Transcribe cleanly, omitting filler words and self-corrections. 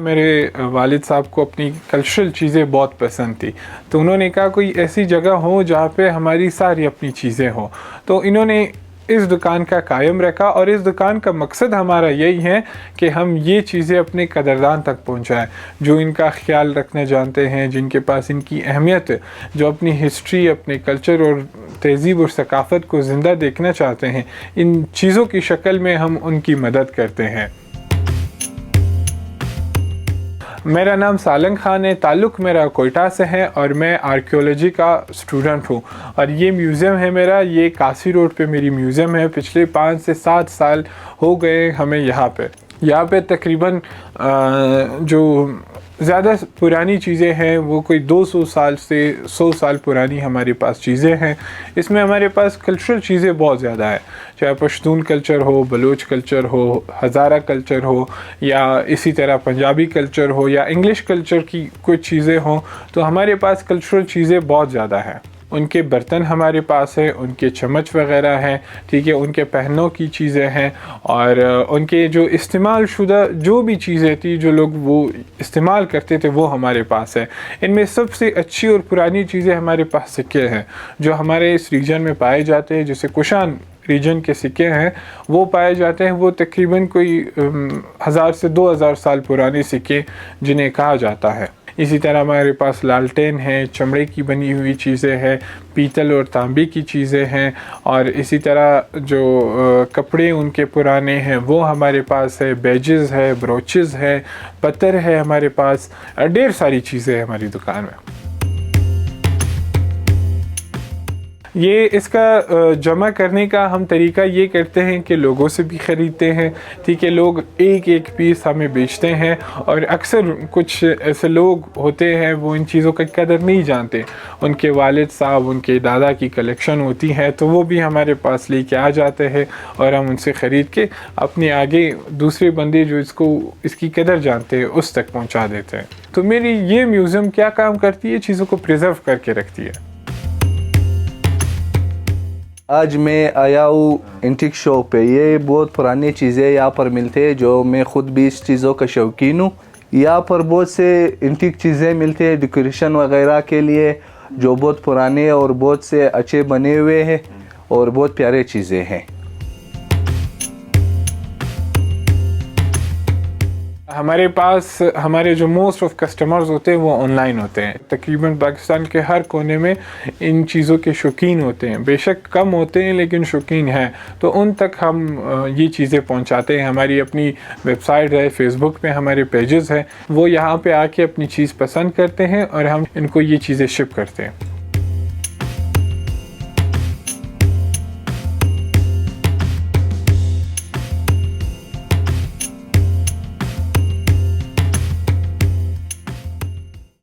मेरे वालिद साहब को अपनी कल्चरल चीज़ें बहुत पसंद थी, तो उन्होंने कहा कोई ऐसी जगह हो जहाँ पे हमारी सारी अपनी चीज़ें हों। तो इन्होंने इस दुकान का कायम रखा और इस दुकान का मकसद हमारा यही है कि हम ये चीज़ें अपने कदरदान तक पहुंचाएं, जो इनका ख्याल रखना जानते हैं, जिनके पास इनकी अहमियत है, जो अपनी हिस्ट्री, अपने कल्चर और तहज़ीब और सकाफ़त को ज़िंदा देखना चाहते हैं। इन चीज़ों की शक्ल में हम उनकी मदद करते हैं। मेरा नाम सालंग खान है, ताल्लुक़ मेरा कोयटा से है और मैं आर्कियोलॉजी का स्टूडेंट हूँ। और ये म्यूज़ियम है मेरा, ये कासी रोड पे मेरी म्यूज़ियम है। पिछले 5 से 7 साल हो गए हमें यहाँ पे तकरीबन जो ज़्यादा पुरानी चीज़ें हैं वो कोई 200 साल से 100 साल पुरानी हमारे पास चीज़ें हैं। इसमें हमारे पास कल्चरल चीज़ें बहुत ज़्यादा है, चाहे पश्तून कल्चर हो, बलूच कल्चर हो, हज़ारा कल्चर हो, या इसी तरह पंजाबी कल्चर हो, या इंग्लिश कल्चर की कुछ चीज़ें हों। तो हमारे पास कल्चरल चीज़ें बहुत ज़्यादा हैं। उनके बर्तन हमारे पास है, उनके चम्मच वग़ैरह हैं, ठीक है, उनके पहनों की चीज़ें हैं, और उनके जो इस्तेमाल शुदा जो भी चीज़ें थी जो लोग वो इस्तेमाल करते थे वो हमारे पास है। इनमें सबसे अच्छी और पुरानी चीज़ें हमारे पास सिक्के हैं जो हमारे इस रीजन में पाए जाते हैं। जैसे कुशान रीजन के सिक्के हैं वो पाए जाते हैं, वो तकरीबन कोई 1000 से 2000 साल पुराने सिक्के जिन्हें कहा जाता है। इसी तरह हमारे पास लालटेन है, चमड़े की बनी हुई चीज़ें हैं, पीतल और तांबे की चीज़ें हैं, और इसी तरह जो कपड़े उनके पुराने हैं वो हमारे पास है, बैजेस है, ब्रोचेस है, पत्थर है हमारे पास, ढेर सारी चीज़ें हैं हमारी दुकान में। ये इसका जमा करने का हम तरीका ये करते हैं कि लोगों से भी ख़रीदते हैं, ठीक है, लोग एक एक पीस हमें बेचते हैं, और अक्सर कुछ ऐसे लोग होते हैं वो इन चीज़ों की कदर नहीं जानते। उनके वालिद साहब, उनके दादा की कलेक्शन होती है तो वो भी हमारे पास लेके आ जाते हैं और हम उनसे ख़रीद के अपने आगे दूसरे बंदे जो इसकी कदर जानते हैं उस तक पहुँचा देते हैं। तो मेरी ये म्यूज़ियम क्या काम करती है, चीज़ों को प्रिजर्व करके रखती है। आज मैं आया हूँ एंटीक शो पे। ये बहुत पुरानी चीज़ें यहाँ पर मिलते हैं, जो मैं ख़ुद भी इस चीज़ों का शौकीन हूँ। यहाँ पर बहुत से एंटीक चीज़ें मिलते हैं डेकोरेशन वगैरह के लिए, जो बहुत पुराने और बहुत से अच्छे बने हुए हैं और बहुत प्यारे चीज़ें हैं। हमारे पास हमारे जो मोस्ट ऑफ कस्टमर्स होते हैं वो ऑनलाइन होते हैं। तकरीबन पाकिस्तान के हर कोने में इन चीज़ों के शौकीन होते हैं, बेशक कम होते हैं लेकिन शौकीन हैं। तो उन तक हम ये चीज़ें पहुंचाते हैं। हमारी अपनी वेबसाइट है, फेसबुक पे हमारे पेजेस हैं, वो यहाँ पे आके अपनी चीज़ पसंद करते हैं और हम इनको ये चीज़ें शिप करते हैं।